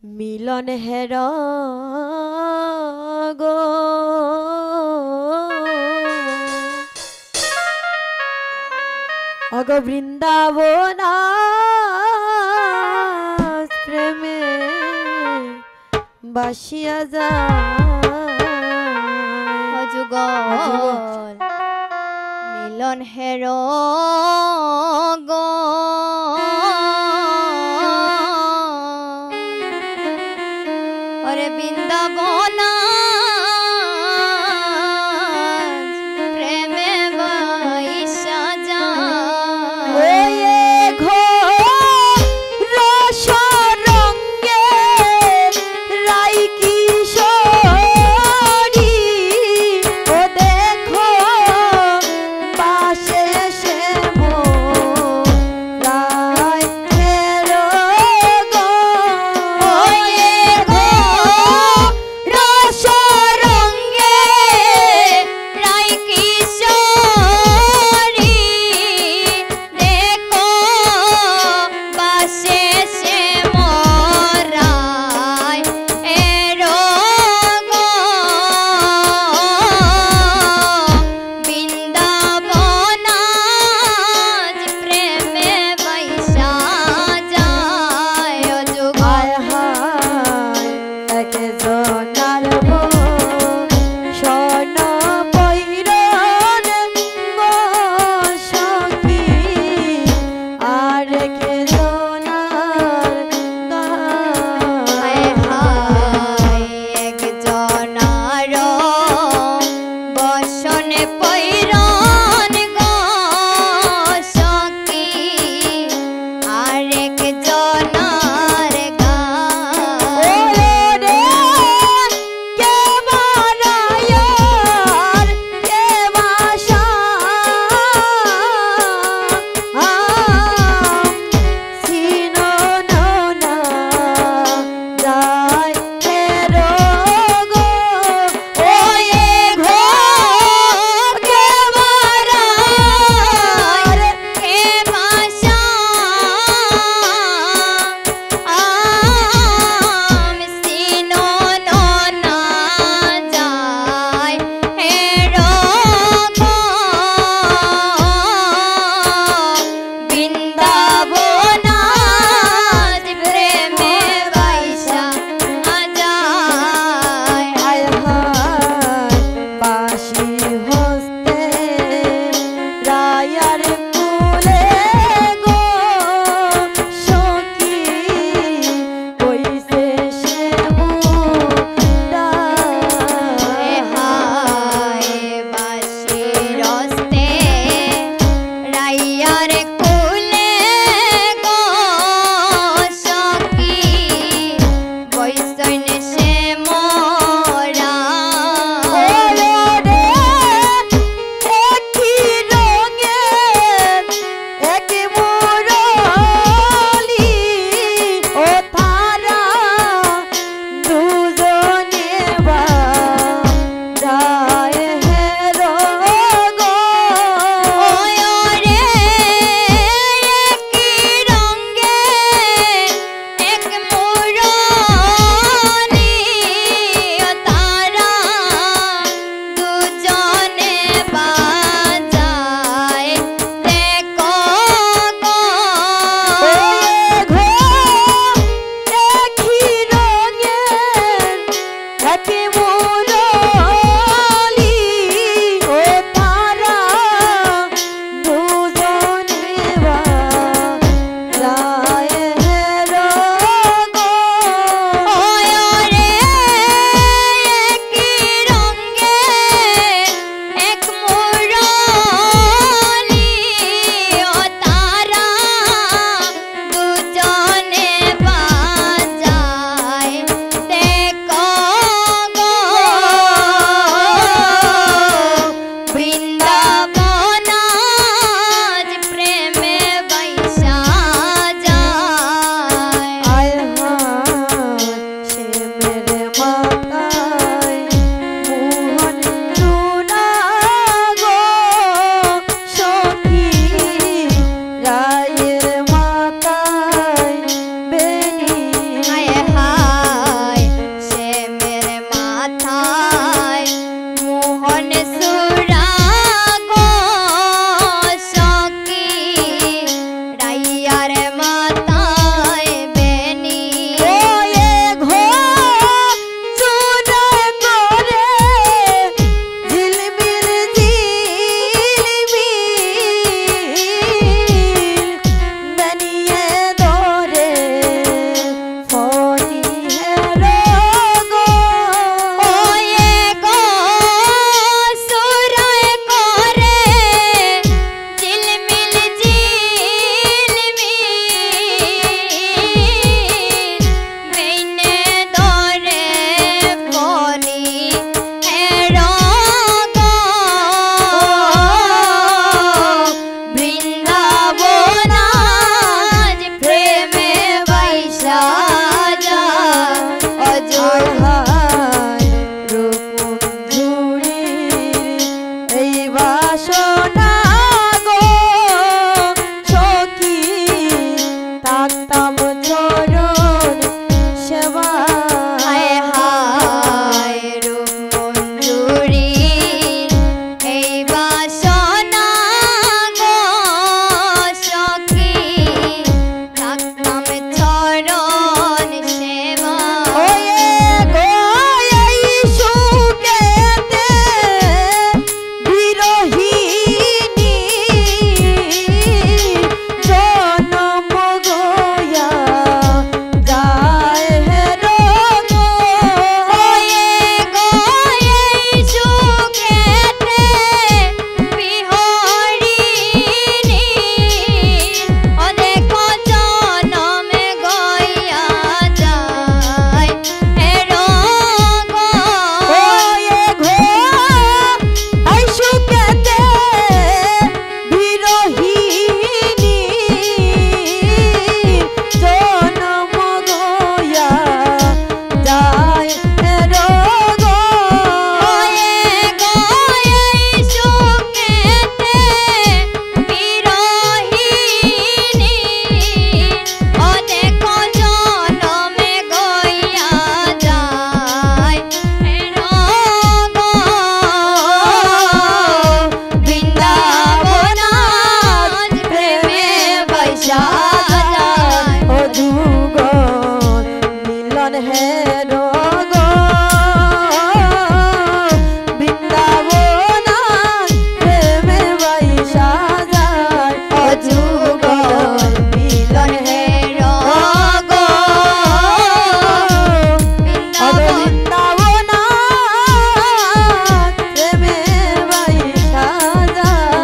মিলন হের গো অগ বৃন্দাবন প্রেমে বাসিয়া যায় অজগর মিলন হের গো ওরে বৃন্দাবন প্রেমে বাইসা যায় রস রঙ্গে রাই কিশোরী ও দেখো পাশে সে মোরা চরণ সেবা হায় হায় রূপ মঞ্জুরি এই বাসনা গো সখী থাকতাম চরণ সেবা ওয়ে গো এই সুখেতে বিরহিনী জনম গয়া যায় হে রোগ ওয়ে গো এই সুখেতে বিহরিণী ও দেখো জনমে গইয়া যায় হে রোগ ওয়ে গো এই সুখেতে বিরহিনী জনম গয়া যায় হে রোগ ওয়ে গো এই সুখেতে বিরহিণী ও দেখো জনমে গইয়া যায় হে রোগ বৃন্দাবন আজ প্রেমে বৈশা যায় ও যুগল মিলন হে রোগ বৃন্দাবন প্রেমে বৈশা যায় ও যুগল মিলন হে রোগ বৃন্দাবন প্রেমে বৈশা যায়